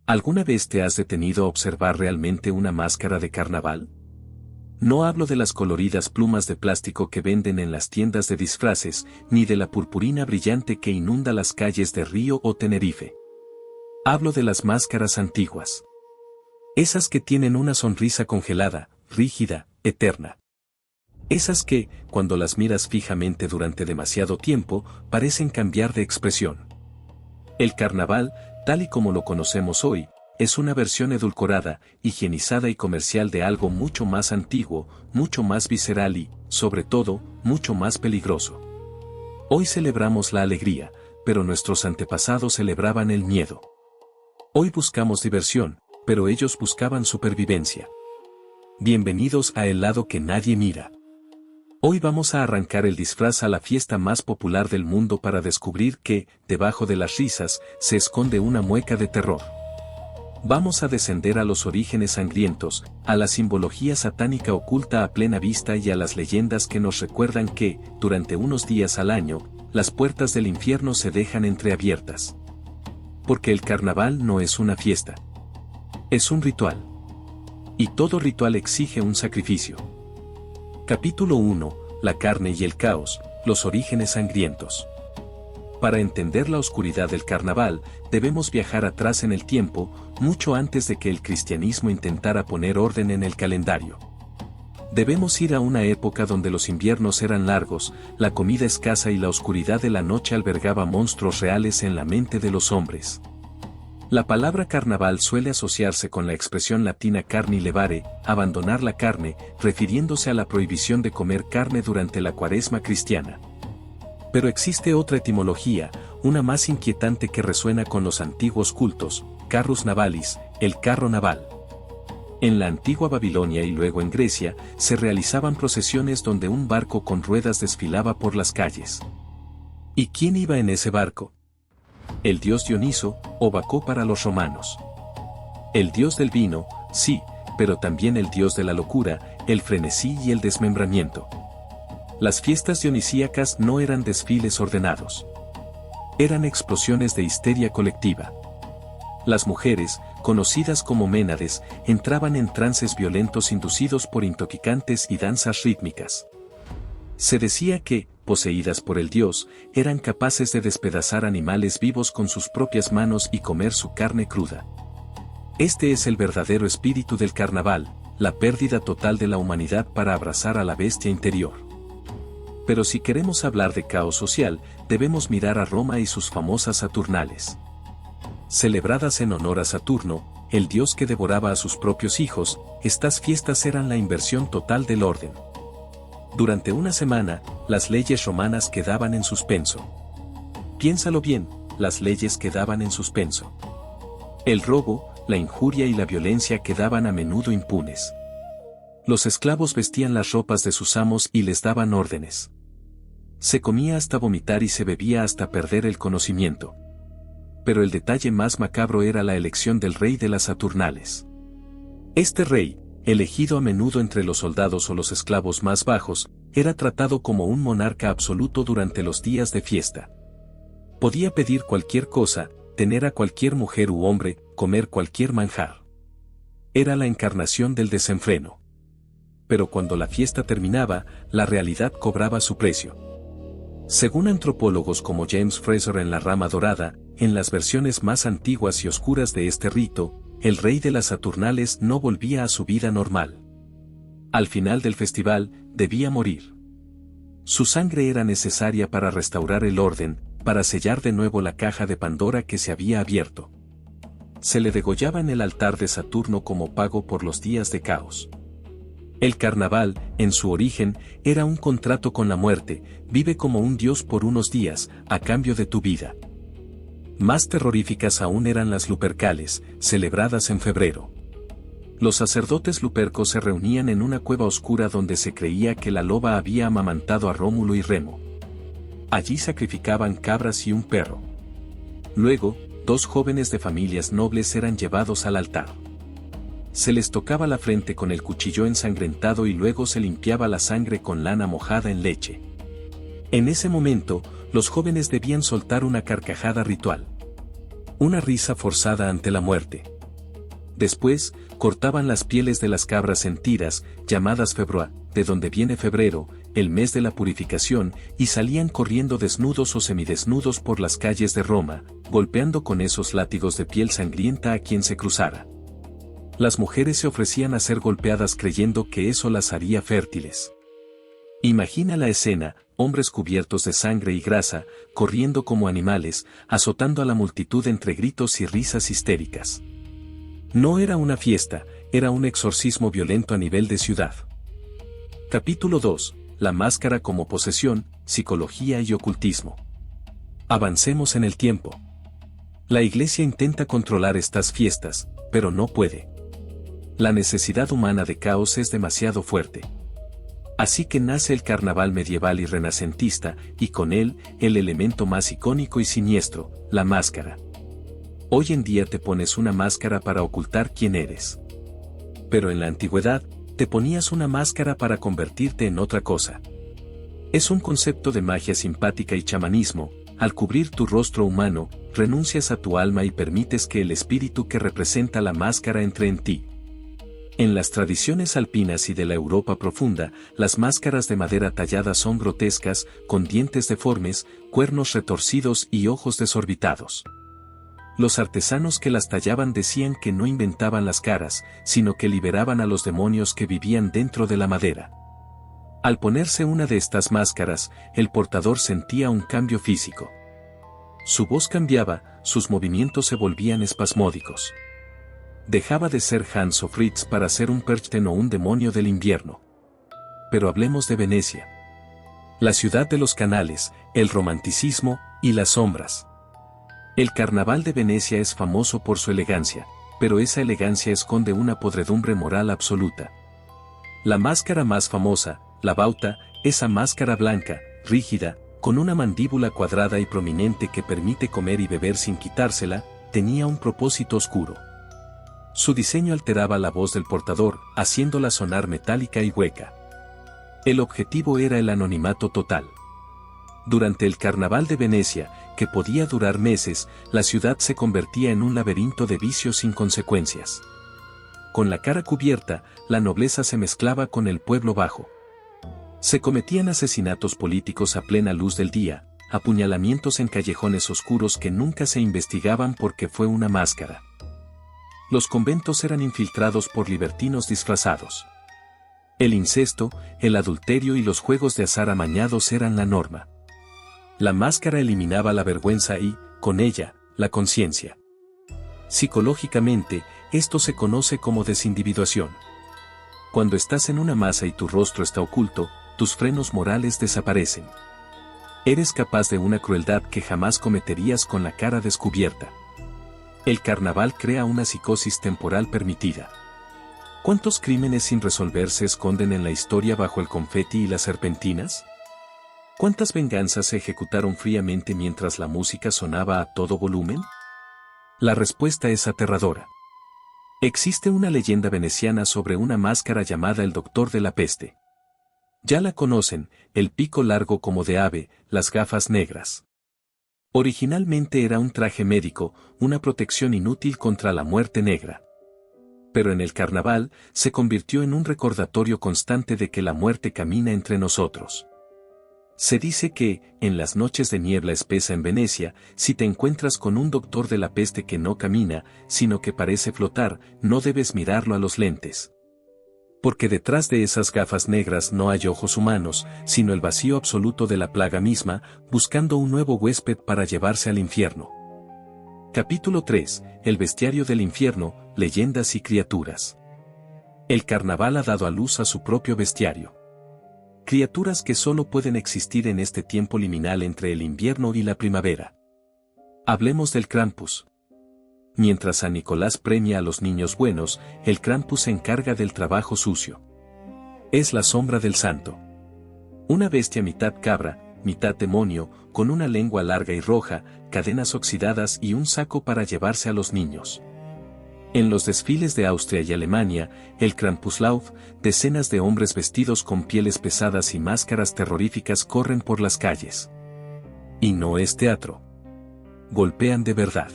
¿Alguna vez te has detenido a observar realmente una máscara de carnaval? No hablo de las coloridas plumas de plástico que venden en las tiendas de disfraces, ni de la purpurina brillante que inunda las calles de Río o Tenerife. Hablo de las máscaras antiguas. Esas que tienen una sonrisa congelada, rígida, eterna. Esas que, cuando las miras fijamente durante demasiado tiempo, parecen cambiar de expresión. El carnaval, tal y como lo conocemos hoy, es una versión edulcorada, higienizada y comercial de algo mucho más antiguo, mucho más visceral y, sobre todo, mucho más peligroso. Hoy celebramos la alegría, pero nuestros antepasados celebraban el miedo. Hoy buscamos diversión, pero ellos buscaban supervivencia. Bienvenidos a El lado que nadie mira. Hoy vamos a arrancar el disfraz a la fiesta más popular del mundo para descubrir que, debajo de las risas, se esconde una mueca de terror. Vamos a descender a los orígenes sangrientos, a la simbología satánica oculta a plena vista y a las leyendas que nos recuerdan que, durante unos días al año, las puertas del infierno se dejan entreabiertas. Porque el carnaval no es una fiesta. Es un ritual. Y todo ritual exige un sacrificio. Capítulo 1. La carne y el caos, los orígenes sangrientos. Para entender la oscuridad del carnaval, debemos viajar atrás en el tiempo, mucho antes de que el cristianismo intentara poner orden en el calendario. Debemos ir a una época donde los inviernos eran largos, la comida escasa y la oscuridad de la noche albergaba monstruos reales en la mente de los hombres. La palabra carnaval suele asociarse con la expresión latina carni levare, abandonar la carne, refiriéndose a la prohibición de comer carne durante la cuaresma cristiana. Pero existe otra etimología, una más inquietante que resuena con los antiguos cultos, carrus navalis, el carro naval. En la antigua Babilonia y luego en Grecia, se realizaban procesiones donde un barco con ruedas desfilaba por las calles. ¿Y quién iba en ese barco? El dios Dioniso, o Baco para los romanos. El dios del vino, sí, pero también el dios de la locura, el frenesí y el desmembramiento. Las fiestas dionisíacas no eran desfiles ordenados. Eran explosiones de histeria colectiva. Las mujeres, conocidas como ménades, entraban en trances violentos inducidos por intoxicantes y danzas rítmicas. Se decía que, poseídas por el dios, eran capaces de despedazar animales vivos con sus propias manos y comer su carne cruda. Este es el verdadero espíritu del carnaval, la pérdida total de la humanidad para abrazar a la bestia interior. Pero si queremos hablar de caos social, debemos mirar a Roma y sus famosas Saturnales. Celebradas en honor a Saturno, el dios que devoraba a sus propios hijos, estas fiestas eran la inversión total del orden. Durante una semana, las leyes romanas quedaban en suspenso. Piénsalo bien, las leyes quedaban en suspenso. El robo, la injuria y la violencia quedaban a menudo impunes. Los esclavos vestían las ropas de sus amos y les daban órdenes. Se comía hasta vomitar y se bebía hasta perder el conocimiento. Pero el detalle más macabro era la elección del rey de las Saturnales. Este rey, elegido a menudo entre los soldados o los esclavos más bajos, era tratado como un monarca absoluto durante los días de fiesta. Podía pedir cualquier cosa, tener a cualquier mujer u hombre, comer cualquier manjar. Era la encarnación del desenfreno. Pero cuando la fiesta terminaba, la realidad cobraba su precio. Según antropólogos como James Fraser en La Rama Dorada, en las versiones más antiguas y oscuras de este rito, el rey de las Saturnales no volvía a su vida normal. Al final del festival, debía morir. Su sangre era necesaria para restaurar el orden, para sellar de nuevo la caja de Pandora que se había abierto. Se le degollaba en el altar de Saturno como pago por los días de caos. El carnaval, en su origen, era un contrato con la muerte, vive como un dios por unos días, a cambio de tu vida. Más terroríficas aún eran las Lupercales, celebradas en febrero. Los sacerdotes lupercos se reunían en una cueva oscura donde se creía que la loba había amamantado a Rómulo y Remo. Allí sacrificaban cabras y un perro. Luego, 2 jóvenes de familias nobles eran llevados al altar. Se les tocaba la frente con el cuchillo ensangrentado y luego se limpiaba la sangre con lana mojada en leche. En ese momento, los jóvenes debían soltar una carcajada ritual. Una risa forzada ante la muerte. Después, cortaban las pieles de las cabras en tiras, llamadas febroa, de donde viene febrero, el mes de la purificación, y salían corriendo desnudos o semidesnudos por las calles de Roma, golpeando con esos látigos de piel sangrienta a quien se cruzara. Las mujeres se ofrecían a ser golpeadas creyendo que eso las haría fértiles. Imagina la escena, hombres cubiertos de sangre y grasa, corriendo como animales, azotando a la multitud entre gritos y risas histéricas. No era una fiesta, era un exorcismo violento a nivel de ciudad. Capítulo 2. La máscara como posesión, psicología y ocultismo. Avancemos en el tiempo. La Iglesia intenta controlar estas fiestas, pero no puede. La necesidad humana de caos es demasiado fuerte. Así que nace el carnaval medieval y renacentista, y con él, el elemento más icónico y siniestro, la máscara. Hoy en día te pones una máscara para ocultar quién eres. Pero en la antigüedad, te ponías una máscara para convertirte en otra cosa. Es un concepto de magia simpática y chamanismo. Al cubrir tu rostro humano, renuncias a tu alma y permites que el espíritu que representa la máscara entre en ti. En las tradiciones alpinas y de la Europa profunda, las máscaras de madera tallada son grotescas, con dientes deformes, cuernos retorcidos y ojos desorbitados. Los artesanos que las tallaban decían que no inventaban las caras, sino que liberaban a los demonios que vivían dentro de la madera. Al ponerse una de estas máscaras, el portador sentía un cambio físico. Su voz cambiaba, sus movimientos se volvían espasmódicos. Dejaba de ser Hans o Fritz para ser un Perchten o un demonio del invierno. Pero hablemos de Venecia. La ciudad de los canales, el romanticismo y las sombras. El carnaval de Venecia es famoso por su elegancia, pero esa elegancia esconde una podredumbre moral absoluta. La máscara más famosa, la bauta, esa máscara blanca, rígida, con una mandíbula cuadrada y prominente que permite comer y beber sin quitársela, tenía un propósito oscuro. Su diseño alteraba la voz del portador, haciéndola sonar metálica y hueca. El objetivo era el anonimato total. Durante el carnaval de Venecia, que podía durar meses, la ciudad se convertía en un laberinto de vicios sin consecuencias. Con la cara cubierta, la nobleza se mezclaba con el pueblo bajo. Se cometían asesinatos políticos a plena luz del día, apuñalamientos en callejones oscuros que nunca se investigaban porque fue una máscara. Los conventos eran infiltrados por libertinos disfrazados. El incesto, el adulterio y los juegos de azar amañados eran la norma. La máscara eliminaba la vergüenza y, con ella, la conciencia. Psicológicamente, esto se conoce como desindividuación. Cuando estás en una masa y tu rostro está oculto, tus frenos morales desaparecen. Eres capaz de una crueldad que jamás cometerías con la cara descubierta. El carnaval crea una psicosis temporal permitida. ¿Cuántos crímenes sin resolver se esconden en la historia bajo el confeti y las serpentinas? ¿Cuántas venganzas se ejecutaron fríamente mientras la música sonaba a todo volumen? La respuesta es aterradora. Existe una leyenda veneciana sobre una máscara llamada el Doctor de la Peste. Ya la conocen, el pico largo como de ave, las gafas negras. Originalmente era un traje médico, una protección inútil contra la muerte negra. Pero en el carnaval, se convirtió en un recordatorio constante de que la muerte camina entre nosotros. Se dice que, en las noches de niebla espesa en Venecia, si te encuentras con un doctor de la peste que no camina, sino que parece flotar, no debes mirarlo a los lentes. Porque detrás de esas gafas negras no hay ojos humanos, sino el vacío absoluto de la plaga misma, buscando un nuevo huésped para llevarse al infierno. Capítulo 3. El bestiario del infierno, leyendas y criaturas. El carnaval ha dado a luz a su propio bestiario. Criaturas que solo pueden existir en este tiempo liminal entre el invierno y la primavera. Hablemos del Krampus. Mientras San Nicolás premia a los niños buenos, el Krampus se encarga del trabajo sucio. Es la sombra del santo. Una bestia mitad cabra, mitad demonio, con una lengua larga y roja, cadenas oxidadas y un saco para llevarse a los niños. En los desfiles de Austria y Alemania, el Krampuslauf, decenas de hombres vestidos con pieles pesadas y máscaras terroríficas corren por las calles. Y no es teatro. Golpean de verdad.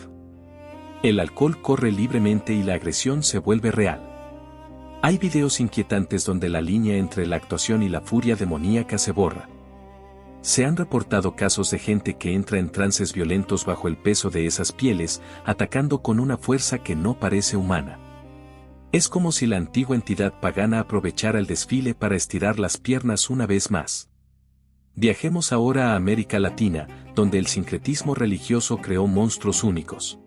El alcohol corre libremente y la agresión se vuelve real. Hay videos inquietantes donde la línea entre la actuación y la furia demoníaca se borra. Se han reportado casos de gente que entra en trances violentos bajo el peso de esas pieles, atacando con una fuerza que no parece humana. Es como si la antigua entidad pagana aprovechara el desfile para estirar las piernas una vez más. Viajemos ahora a América Latina, donde el sincretismo religioso creó monstruos únicos.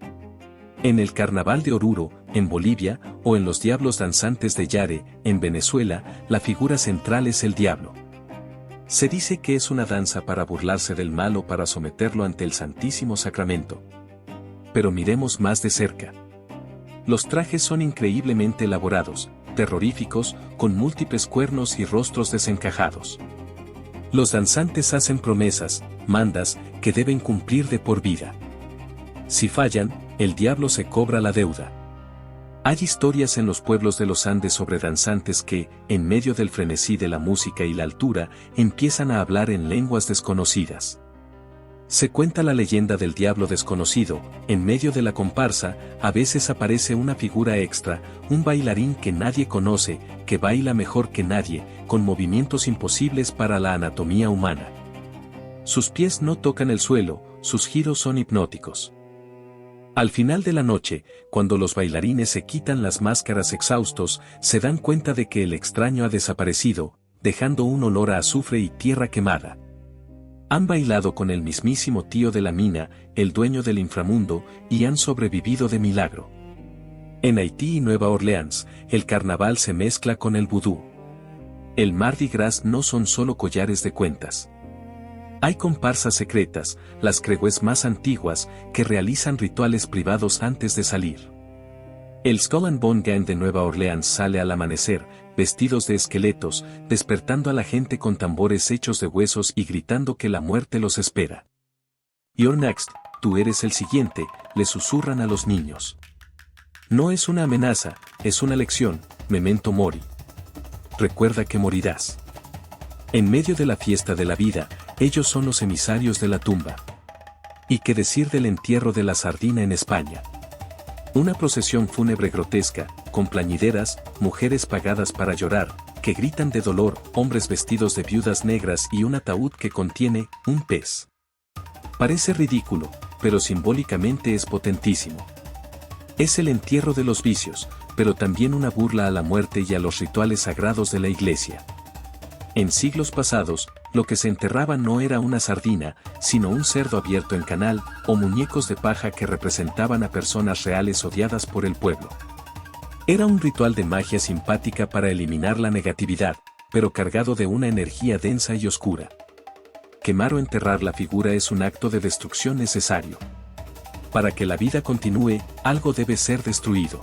En el Carnaval de Oruro, en Bolivia, o en los Diablos Danzantes de Yare, en Venezuela, la figura central es el diablo. Se dice que es una danza para burlarse del mal o para someterlo ante el Santísimo Sacramento. Pero miremos más de cerca. Los trajes son increíblemente elaborados, terroríficos, con múltiples cuernos y rostros desencajados. Los danzantes hacen promesas, mandas, que deben cumplir de por vida. Si fallan, el diablo se cobra la deuda. Hay historias en los pueblos de los Andes sobre danzantes que, en medio del frenesí de la música y la altura, empiezan a hablar en lenguas desconocidas. Se cuenta la leyenda del diablo desconocido. En medio de la comparsa, a veces aparece una figura extra, un bailarín que nadie conoce, que baila mejor que nadie, con movimientos imposibles para la anatomía humana. Sus pies no tocan el suelo, sus giros son hipnóticos. Al final de la noche, cuando los bailarines se quitan las máscaras exhaustos, se dan cuenta de que el extraño ha desaparecido, dejando un olor a azufre y tierra quemada. Han bailado con el mismísimo tío de la mina, el dueño del inframundo, y han sobrevivido de milagro. En Haití y Nueva Orleans, el carnaval se mezcla con el vudú. El Mardi Gras no son solo collares de cuentas. Hay comparsas secretas, las cregues más antiguas, que realizan rituales privados antes de salir. El Skull and Bone Gang de Nueva Orleans sale al amanecer, vestidos de esqueletos, despertando a la gente con tambores hechos de huesos y gritando que la muerte los espera. "You're next, tú eres el siguiente", le susurran a los niños. No es una amenaza, es una lección, memento mori. Recuerda que morirás. En medio de la fiesta de la vida, ellos son los emisarios de la tumba. ¿Y qué decir del entierro de la sardina en España? Una procesión fúnebre grotesca, con plañideras, mujeres pagadas para llorar, que gritan de dolor, hombres vestidos de viudas negras y un ataúd que contiene un pez. Parece ridículo, pero simbólicamente es potentísimo. Es el entierro de los vicios, pero también una burla a la muerte y a los rituales sagrados de la Iglesia. En siglos pasados, lo que se enterraba no era una sardina, sino un cerdo abierto en canal, o muñecos de paja que representaban a personas reales odiadas por el pueblo. Era un ritual de magia simpática para eliminar la negatividad, pero cargado de una energía densa y oscura. Quemar o enterrar la figura es un acto de destrucción necesario. Para que la vida continúe, algo debe ser destruido.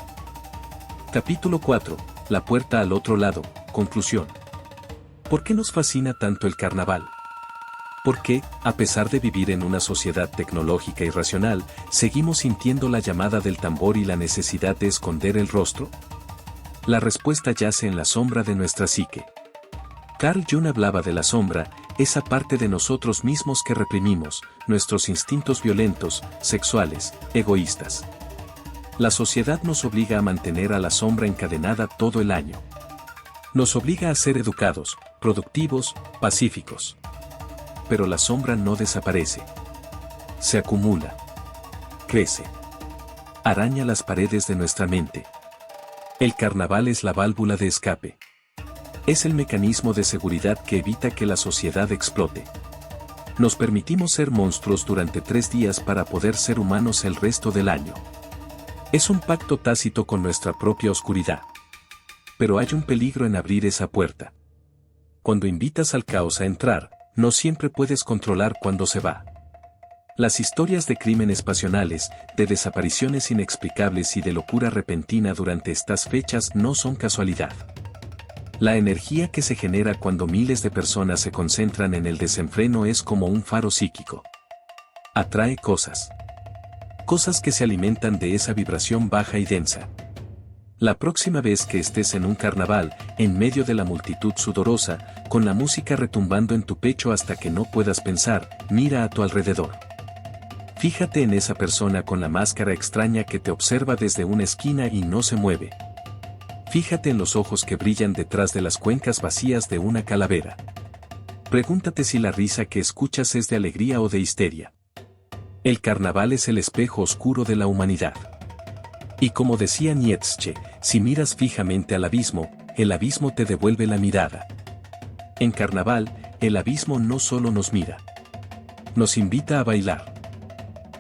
Capítulo 4. La puerta al otro lado. Conclusión. ¿Por qué nos fascina tanto el carnaval? ¿Por qué, a pesar de vivir en una sociedad tecnológica y racional, seguimos sintiendo la llamada del tambor y la necesidad de esconder el rostro? La respuesta yace en la sombra de nuestra psique. Carl Jung hablaba de la sombra, esa parte de nosotros mismos que reprimimos, nuestros instintos violentos, sexuales, egoístas. La sociedad nos obliga a mantener a la sombra encadenada todo el año. Nos obliga a ser educados, productivos, pacíficos. Pero la sombra no desaparece. Se acumula. Crece. Araña las paredes de nuestra mente. El carnaval es la válvula de escape. Es el mecanismo de seguridad que evita que la sociedad explote. Nos permitimos ser monstruos durante 3 días para poder ser humanos el resto del año. Es un pacto tácito con nuestra propia oscuridad. Pero hay un peligro en abrir esa puerta. Cuando invitas al caos a entrar, no siempre puedes controlar cuándo se va. Las historias de crímenes pasionales, de desapariciones inexplicables y de locura repentina durante estas fechas no son casualidad. La energía que se genera cuando miles de personas se concentran en el desenfreno es como un faro psíquico. Atrae cosas. Cosas que se alimentan de esa vibración baja y densa. La próxima vez que estés en un carnaval, en medio de la multitud sudorosa, con la música retumbando en tu pecho hasta que no puedas pensar, mira a tu alrededor. Fíjate en esa persona con la máscara extraña que te observa desde una esquina y no se mueve. Fíjate en los ojos que brillan detrás de las cuencas vacías de una calavera. Pregúntate si la risa que escuchas es de alegría o de histeria. El carnaval es el espejo oscuro de la humanidad. Y como decía Nietzsche, si miras fijamente al abismo, el abismo te devuelve la mirada. En carnaval, el abismo no solo nos mira. Nos invita a bailar.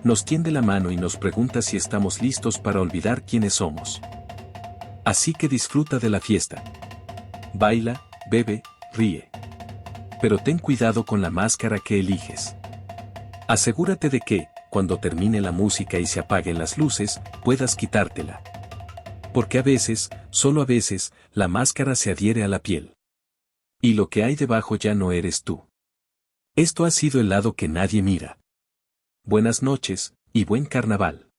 Nos tiende la mano y nos pregunta si estamos listos para olvidar quiénes somos. Así que disfruta de la fiesta. Baila, bebe, ríe. Pero ten cuidado con la máscara que eliges. Asegúrate de que, cuando termine la música y se apaguen las luces, puedas quitártela. Porque a veces, solo a veces, la máscara se adhiere a la piel. Y lo que hay debajo ya no eres tú. Esto ha sido el lado que nadie mira. Buenas noches, y buen carnaval.